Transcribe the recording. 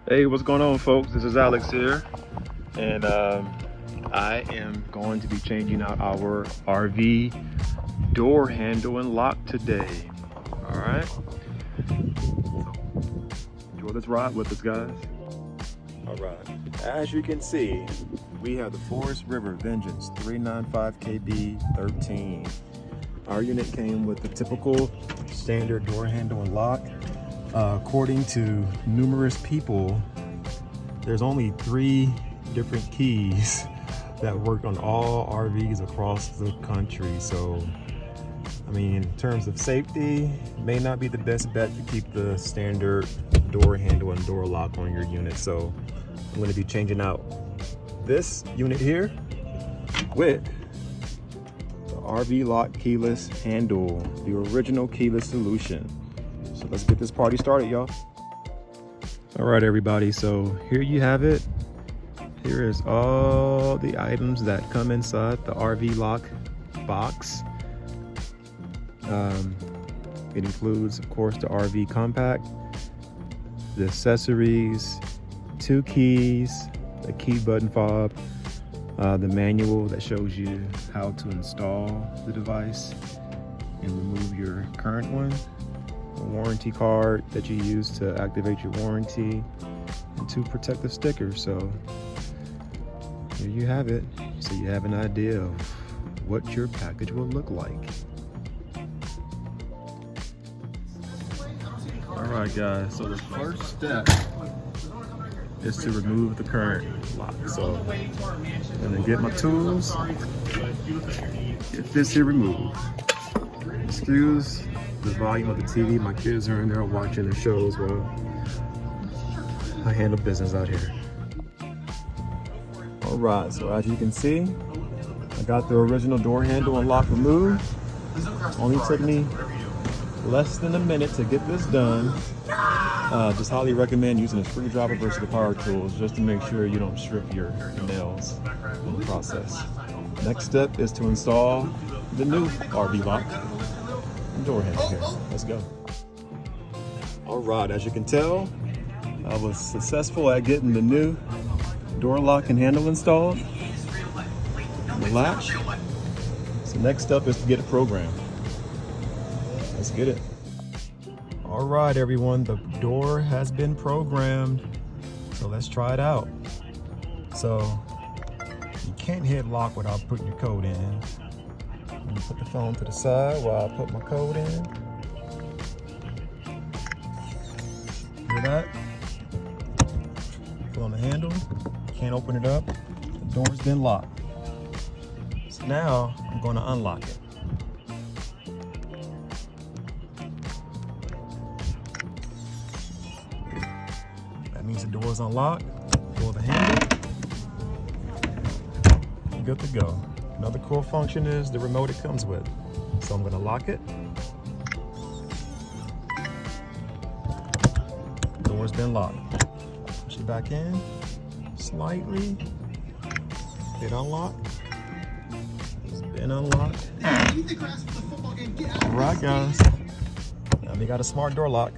Hey, what's going on, folks? This is Alex here, and I am going to be changing out our RV door handle and lock today. All right, so enjoy this ride with us, guys. All right, as you can see, we have the Forest River Vengeance 395 KB 13. Our unit came with the typical standard door handle and lock. According to numerous people, there's only 3 different keys that work on all RVs across the country. So, I mean, in terms of safety, may not be the best bet to keep the standard door handle and door lock on your unit. So I'm going to be changing out this unit here with the RVLock Keyless Handle, the original keyless solution. So let's get this party started, y'all. All right, everybody, so here you have it. Here is all the items that come inside the RVLock box. It includes, of course, the RV compact, the accessories, 2 keys, a key button fob, the manual that shows you how to install the device and remove your current one, a warranty card that you use to activate your warranty, and 2 protective stickers. So here you have it, so you have an idea of what your package will look like. All right, guys, so the first step is to remove the current lock. So I'm gonna get my tools, get this here removed. Excuse the volume of the TV. My kids are in there watching their shows while I handle business out here. All right, so as you can see, I got the original door handle and lock removed. Only took me less than a minute to get this done. Just highly recommend using a screwdriver versus the power tools just to make sure you don't strip your nails in the process. Next step is to install the new RVLock door handle here. Let's go. All right, as you can tell, I was successful at getting the new door lock and handle installed, the latch. So next up is to get it programmed. Let's get it. All right, everyone, the door has been programmed. So let's try it out. So you can't hit lock without putting your code in. I'm gonna put the phone to the side while I put my code in. Hear that? Pull on the handle, can't open it up. The door's been locked. So now I'm gonna unlock it. That means the door is unlocked. Pull the handle. Good to go. Another cool function is the remote it comes with. So I'm going to lock it. Door's been locked. Push it back in slightly. Hit unlock. It's been unlocked. All right, guys. Now we got a smart door lock.